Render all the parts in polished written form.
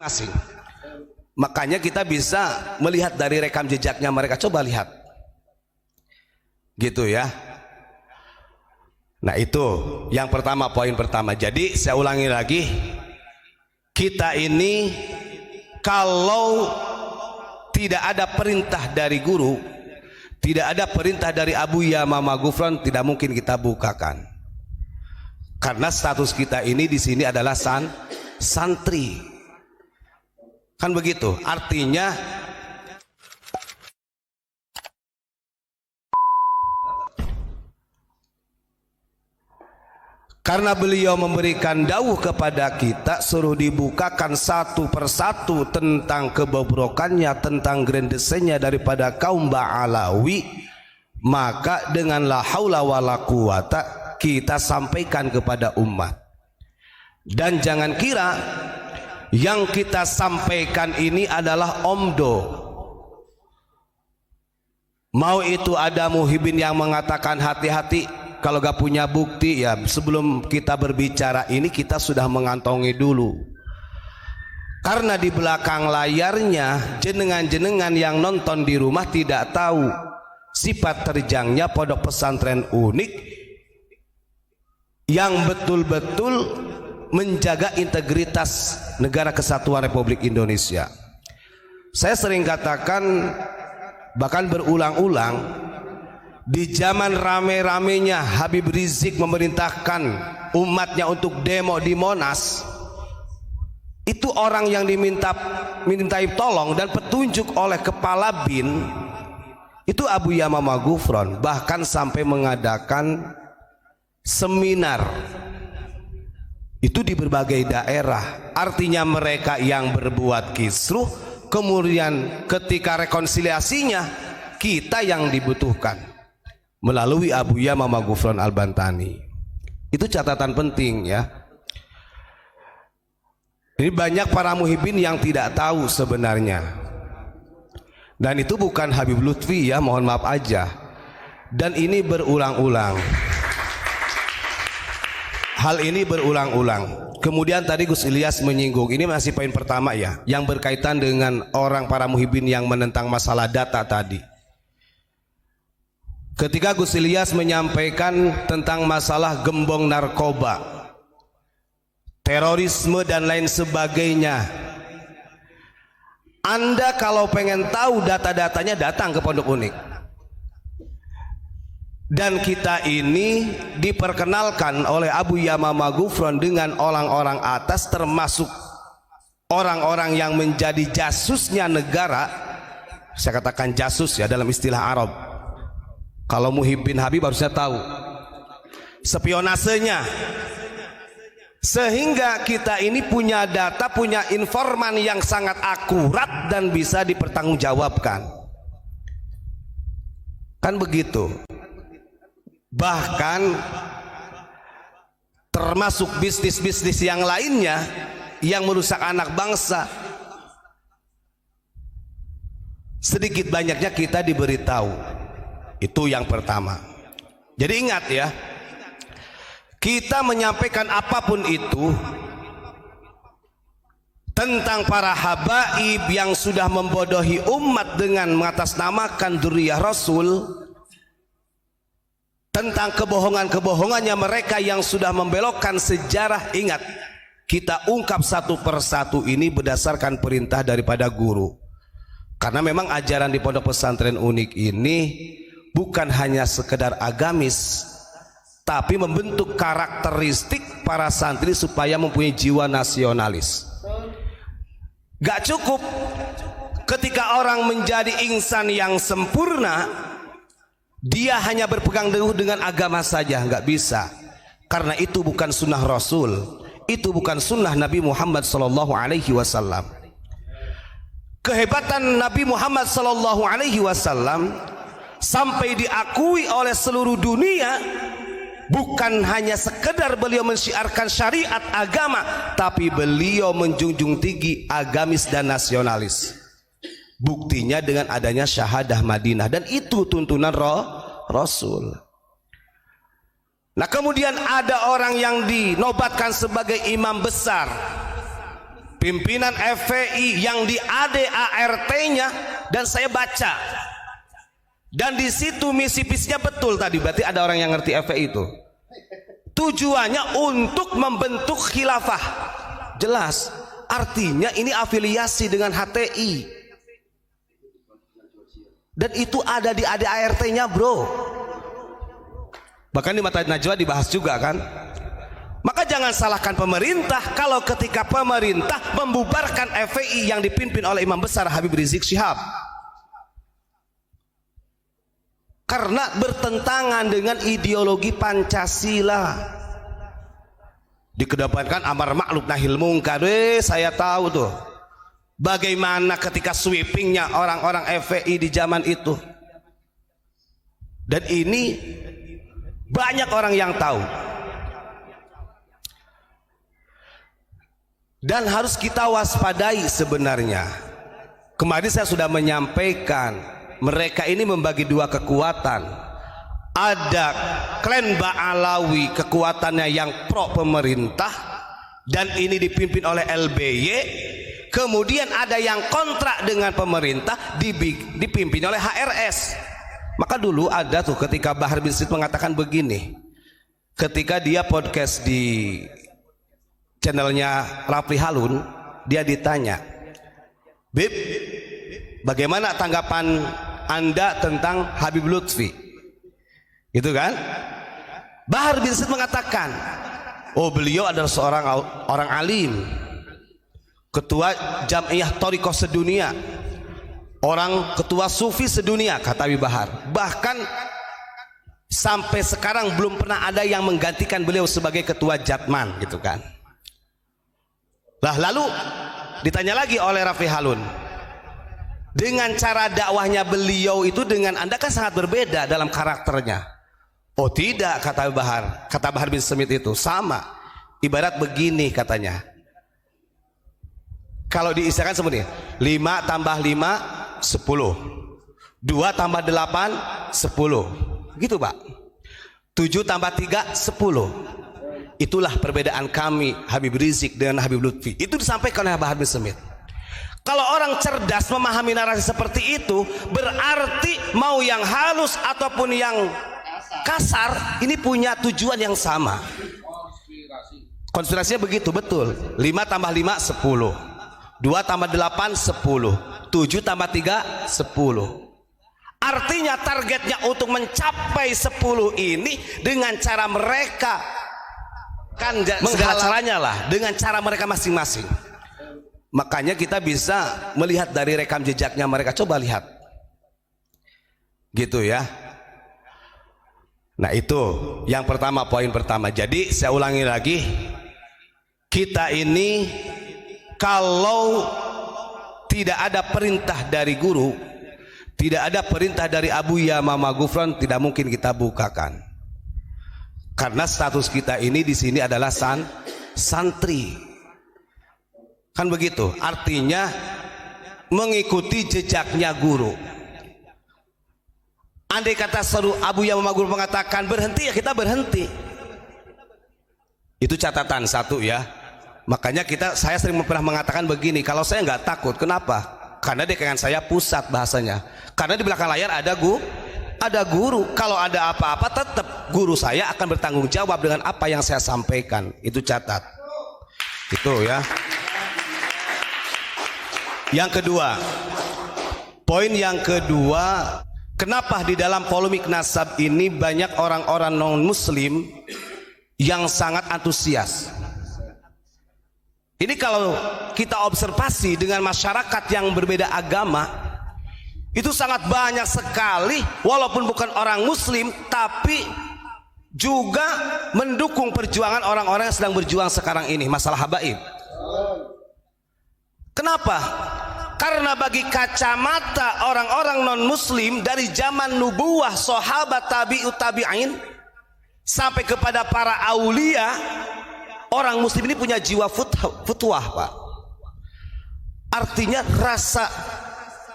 asing. Makanya kita bisa melihat dari rekam jejaknya mereka. Coba lihat, gitu ya. Nah itu yang pertama, poin pertama. Jadi saya ulangi lagi, kita ini kalau tidak ada perintah dari guru, tidak ada perintah dari Abuya Mama Gufron, tidak mungkin kita bukakan. Karena status kita ini di sini adalah santri. Kan begitu? Artinya karena beliau memberikan dawuh kepada kita, suruh dibukakan satu persatu tentang kebobrokannya, tentang grendesennya daripada kaum Ba'alawi, maka dengan la haula wala quwata kita sampaikan kepada umat. Dan jangan kira yang kita sampaikan ini adalah omdo. Mau itu ada muhibin yang mengatakan hati-hati, kalau gak punya bukti ya sebelum kita berbicara ini kita sudah mengantongi dulu. Karena di belakang layarnya jenengan-jenengan yang nonton di rumah tidak tahu sifat terjangnya Pondok Pesantren Unik yang betul-betul menjaga integritas Negara Kesatuan Republik Indonesia. Saya sering katakan, bahkan berulang-ulang, di zaman rame-ramenya Habib Rizik memerintahkan umatnya untuk demo di Monas, itu orang yang dimintai tolong dan petunjuk oleh kepala BIN itu Abuya Mama Gufron, bahkan sampai mengadakan seminar itu di berbagai daerah. Artinya mereka yang berbuat kisruh, kemudian ketika rekonsiliasinya kita yang dibutuhkan melalui Abuya Mama Gufron Al-Bantani. Itu catatan penting ya. Ini banyak para muhibin yang tidak tahu sebenarnya. Dan itu bukan Habib Lutfi ya, mohon maaf aja. Dan ini berulang-ulang. Hal ini berulang-ulang. Kemudian tadi Gus Ilyas menyinggung, ini masih poin pertama ya, yang berkaitan dengan orang para muhibin yang menentang masalah data tadi. Ketika Gus Ilyas menyampaikan tentang masalah gembong narkoba, terorisme dan lain sebagainya, Anda kalau pengen tahu data-datanya datang ke Pondok Unik. Dan kita ini diperkenalkan oleh Abuya Mama Gufron dengan orang-orang atas, termasuk orang-orang yang menjadi jasusnya negara. Saya katakan jasus ya dalam istilah Arab. Kalau Muhyiddin Habib harusnya tahu spionasenya. Sehingga kita ini punya data, punya informan yang sangat akurat dan bisa dipertanggungjawabkan. Kan begitu. Bahkan termasuk bisnis-bisnis yang lainnya yang merusak anak bangsa, sedikit banyaknya kita diberitahu. Itu yang pertama. Jadi ingat ya, kita menyampaikan apapun itu tentang para habaib yang sudah membodohi umat dengan mengatasnamakan dzurriyyah Rasul, tentang kebohongan-kebohongannya mereka yang sudah membelokkan sejarah. Ingat, kita ungkap satu persatu ini berdasarkan perintah daripada guru. Karena memang ajaran di Pondok Pesantren Unik ini bukan hanya sekedar agamis, tapi membentuk karakteristik para santri supaya mempunyai jiwa nasionalis. Gak cukup ketika orang menjadi insan yang sempurna dia hanya berpegang teguh dengan agama saja, nggak bisa. Karena itu bukan sunnah Rasul, itu bukan sunnah Nabi Muhammad SAW. Kehebatan Nabi Muhammad SAW sampai diakui oleh seluruh dunia, bukan hanya sekedar beliau mensyiarkan syariat agama, tapi beliau menjunjung tinggi agamis dan nasionalis. Buktinya dengan adanya syahadah Madinah, dan itu tuntunan Rasul. Nah kemudian ada orang yang dinobatkan sebagai imam besar, pimpinan FPI yang di ADART-nya, dan saya baca, dan di situ misi visinya betul tadi. Berarti ada orang yang ngerti FPI itu. Tujuannya untuk membentuk khilafah. Jelas. Artinya ini afiliasi dengan HTI. Dan itu ada di ADART-nya, bro. Bahkan di Mata Najwa dibahas juga kan. Maka jangan salahkan pemerintah kalau ketika pemerintah membubarkan FPI yang dipimpin oleh Imam Besar Habib Rizik Syihab, karena bertentangan dengan ideologi Pancasila. Dikedepankan amar ma'ruf nahi munkar. Saya tahu tuh bagaimana ketika sweepingnya orang-orang FPI di zaman itu. Dan ini banyak orang yang tahu. Dan harus kita waspadai sebenarnya. Kemarin saya sudah menyampaikan, mereka ini membagi dua kekuatan. Ada klan Ba'alawi, kekuatannya yang pro pemerintah, dan ini dipimpin oleh LBY. Kemudian ada yang kontrak dengan pemerintah, dipimpin oleh HRS. Maka dulu ada tuh ketika Bahar bin Smith mengatakan begini, ketika dia podcast di channelnya Rafli Halun, dia ditanya, Bib, bagaimana tanggapan Anda tentang Habib Lutfi? Gitu kan? Bahar bin Smith mengatakan, oh beliau adalah seorang orang alim, ketua Jam'iyah Thariqah sedunia, orang ketua sufi sedunia, kata Habib Bahar. Bahkan sampai sekarang belum pernah ada yang menggantikan beliau sebagai ketua Jatman, gitu kan. Lah lalu ditanya lagi oleh Rafli Halun, dengan cara dakwahnya beliau itu dengan Anda kan sangat berbeda dalam karakternya. Oh tidak, kata Bahar bin Smith itu sama. Ibarat begini katanya, kalau diistilahkan seperti 5 tambah 5 10, 2 tambah 8 10, gitu Pak. 7 tambah 3 10. Itulah perbedaan kami Habib Rizik dengan Habib Lutfi. Itu disampaikan oleh Bahar bin Smith. Kalau orang cerdas memahami narasi seperti itu, berarti mau yang halus ataupun yang kasar, ini punya tujuan yang sama. Konspirasinya begitu, betul. 5 tambah 5 10, 2 tambah 8 10, 7 tambah 3 10. Artinya targetnya untuk mencapai 10 ini dengan cara mereka, kan segala caranya lah, dengan cara mereka masing-masing. Makanya kita bisa melihat dari rekam jejaknya mereka. Coba lihat, gitu ya. Nah itu yang pertama, poin pertama. Jadi saya ulangi lagi, kita ini kalau tidak ada perintah dari guru, tidak ada perintah dari Abu Ya Mama Gufron, tidak mungkin kita bukakan. Karena status kita ini di sini adalah santri, kan begitu. Artinya mengikuti jejaknya guru. Andai kata seru Abu Ya Mama Gufron mengatakan berhenti, ya kita berhenti. Itu catatan satu ya. Makanya saya sering pernah mengatakan begini, kalau saya nggak takut, kenapa? Karena di kanan saya pusat bahasanya. Karena di belakang layar ada guru. Kalau ada apa-apa tetap guru saya akan bertanggung jawab dengan apa yang saya sampaikan. Itu catat. Itu ya. Yang kedua, poin yang kedua, kenapa di dalam polemik nasab ini banyak orang-orang non muslim yang sangat antusias. Ini kalau kita observasi dengan masyarakat yang berbeda agama, itu sangat banyak sekali, walaupun bukan orang muslim tapi juga mendukung perjuangan orang-orang yang sedang berjuang sekarang ini, masalah habaib. Kenapa? Karena bagi kacamata orang-orang non muslim dari zaman nubuwah, sahabat, tabi'ut tabi'in sampai kepada para aulia, orang muslim ini punya jiwa futuah, Pak. Artinya rasa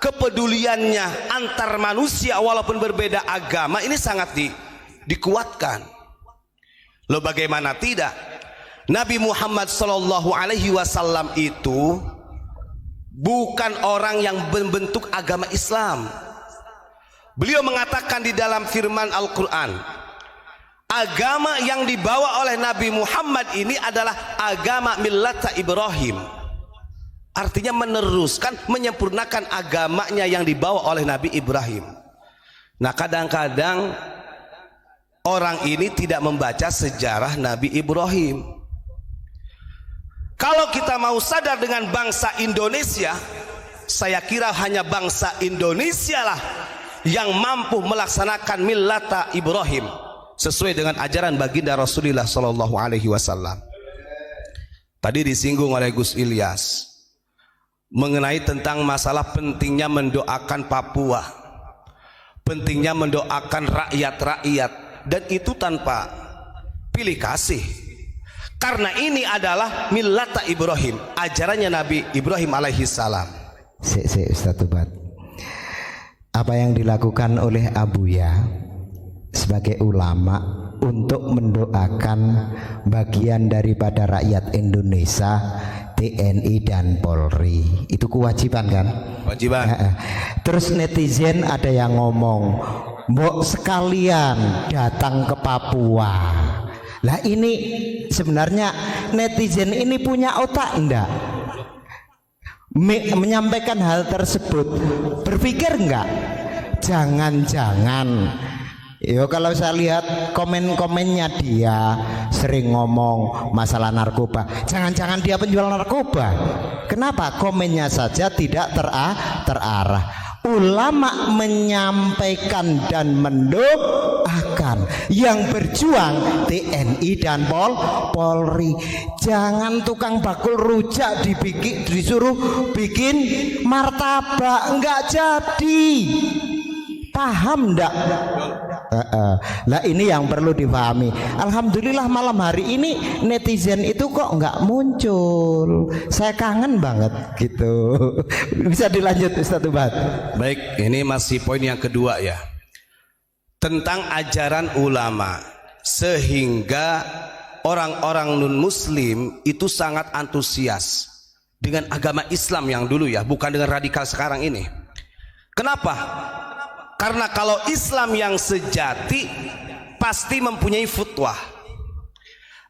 kepeduliannya antar manusia walaupun berbeda agama ini sangat dikuatkan. Loh bagaimana tidak? Nabi Muhammad sallallahu alaihi wasallam itu bukan orang yang membentuk agama Islam. Beliau mengatakan di dalam firman Al-Quran, agama yang dibawa oleh Nabi Muhammad ini adalah agama millata Ibrahim. Artinya meneruskan, menyempurnakan agamanya yang dibawa oleh Nabi Ibrahim. Nah, kadang-kadang orang ini tidak membaca sejarah Nabi Ibrahim. Kalau kita mau sadar dengan bangsa Indonesia, saya kira hanya bangsa Indonesia lah yang mampu melaksanakan millata Ibrahim sesuai dengan ajaran baginda Rasulullah sallallahu alaihi wasallam. Tadi disinggung oleh Gus Ilyas mengenai tentang masalah pentingnya mendoakan Papua, pentingnya mendoakan rakyat-rakyat, dan itu tanpa pilih kasih. Karena ini adalah millata Ibrahim, ajarannya Nabi Ibrahim alaihi salam. Ustaz Tubat, apa yang dilakukan oleh Abuya sebagai ulama untuk mendoakan bagian daripada rakyat Indonesia, TNI dan Polri, itu kewajiban kan? Kewajiban. Terus netizen ada yang ngomong, mbok sekalian datang ke Papua. Lah ini sebenarnya netizen ini punya otak enggak? Menyampaikan hal tersebut, berpikir enggak? Jangan-jangan, yo kalau saya lihat komen-komennya dia sering ngomong masalah narkoba, jangan-jangan dia penjual narkoba. Kenapa komennya saja tidak terarah? Ulama menyampaikan dan mendoakan yang berjuang TNI dan Polri. Jangan tukang bakul rujak disuruh bikin martabak, enggak jadi. Paham enggak? Lah ini yang perlu dipahami. Alhamdulillah malam hari ini netizen itu kok enggak muncul. Saya kangen banget gitu. Bisa dilanjut Ustaz Tubat. Baik, ini masih poin yang kedua ya, tentang ajaran ulama, sehingga orang-orang non muslim itu sangat antusias dengan agama Islam yang dulu ya, bukan dengan radikal sekarang ini. Kenapa? Karena kalau Islam yang sejati pasti mempunyai futwah,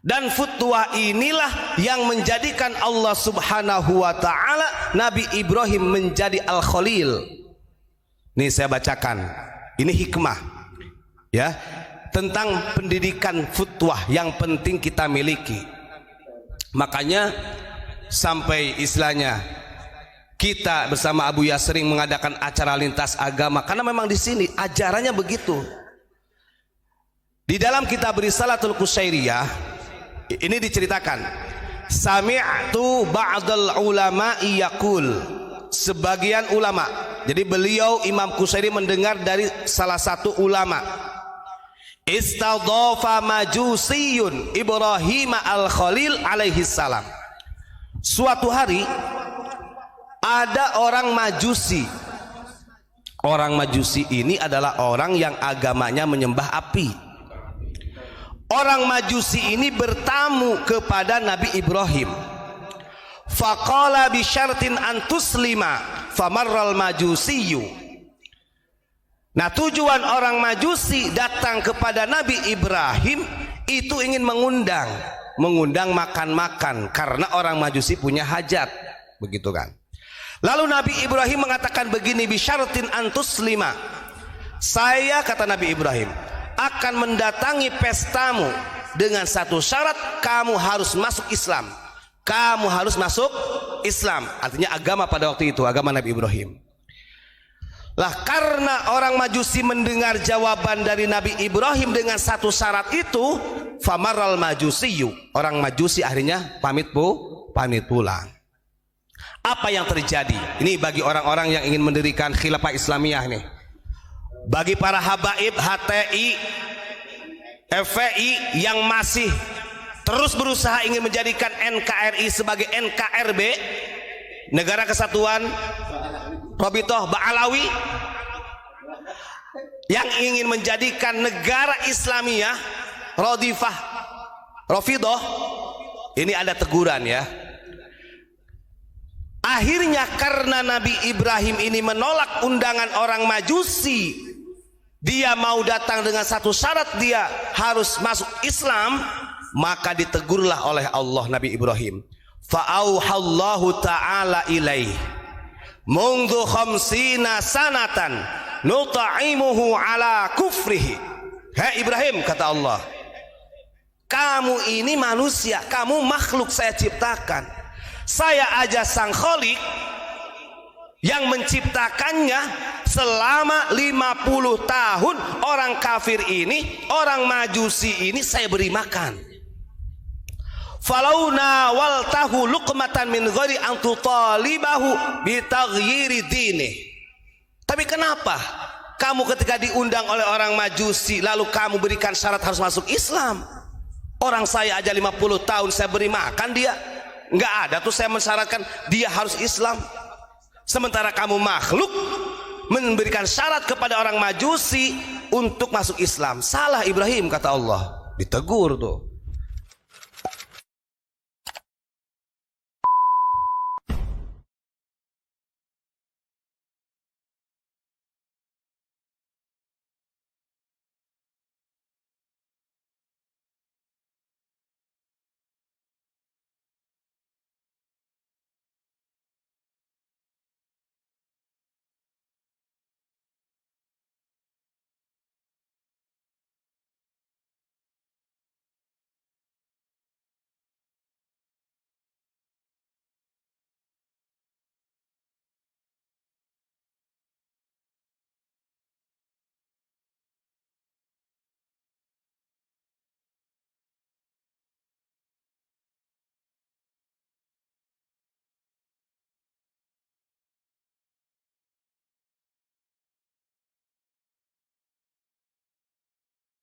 dan futwah inilah yang menjadikan Allah subhanahu wa ta'ala Nabi Ibrahim menjadi Al-Khalil. Nih saya bacakan, ini hikmah ya, tentang pendidikan futwah yang penting kita miliki. Makanya sampai istilahnya kita bersama Abuya sering mengadakan acara lintas agama, karena memang di sini ajarannya begitu. Di dalam kitab Risalatul Qusairiyah ini diceritakan, sami'tu ba'dal ulama'i yaqul, sebagian ulama, jadi beliau Imam Qusairi mendengar dari salah satu ulama, istadhafa majusiyun Ibrahim al-Khalil alaihi salam. Suatu hari ada orang Majusi. Orang Majusi ini adalah orang yang agamanya menyembah api. Orang Majusi ini bertamu kepada Nabi Ibrahim. Faqala bi syartin an tuslima famarral majusiyu. Nah, tujuan orang Majusi datang kepada Nabi Ibrahim itu ingin mengundang makan-makan, karena orang Majusi punya hajat, begitu kan. Lalu Nabi Ibrahim mengatakan begini, bisyaratin antus lima, saya, kata Nabi Ibrahim, akan mendatangi pestamu dengan satu syarat, kamu harus masuk Islam. Kamu harus masuk Islam, artinya agama pada waktu itu, agama Nabi Ibrahim. Lah, karena orang Majusi mendengar jawaban dari Nabi Ibrahim dengan satu syarat itu, famaral majusiyu, orang Majusi akhirnya pamit pulang. Apa yang terjadi? Ini bagi orang-orang yang ingin mendirikan khilafah Islamiyah nih. Bagi para habaib HTI, FPI yang masih terus berusaha ingin menjadikan NKRI sebagai NKRB, Negara Kesatuan Robitoh Ba'alawi, yang ingin menjadikan negara Islamiyah Rafidah, Ini ada teguran ya. Akhirnya karena Nabi Ibrahim ini menolak undangan orang Majusi, dia mau datang dengan satu syarat, dia harus masuk Islam, maka ditegurlah oleh Allah Nabi Ibrahim. Fa'auhallahu ta'ala ilaih mungdu khamsina sanatan nuta'imuhu ala kufrihi. Hai Ibrahim, kata Allah, kamu ini manusia, kamu makhluk saya ciptakan. Saya aja sang Khalik yang menciptakannya. Selama 50 tahun orang kafir ini, orang Majusi ini saya beri makan. Falau nawaltahu luqmatan min ghairi an tutalibahu bi taghyiri dini. Tapi kenapa kamu ketika diundang oleh orang Majusi lalu kamu berikan syarat harus masuk Islam? Orang saya aja 50 tahun saya beri makan dia. Enggak ada tuh saya mensyaratkan dia harus Islam. Sementara kamu makhluk memberikan syarat kepada orang Majusi untuk masuk Islam. Salah Ibrahim, kata Allah. Ditegur tuh.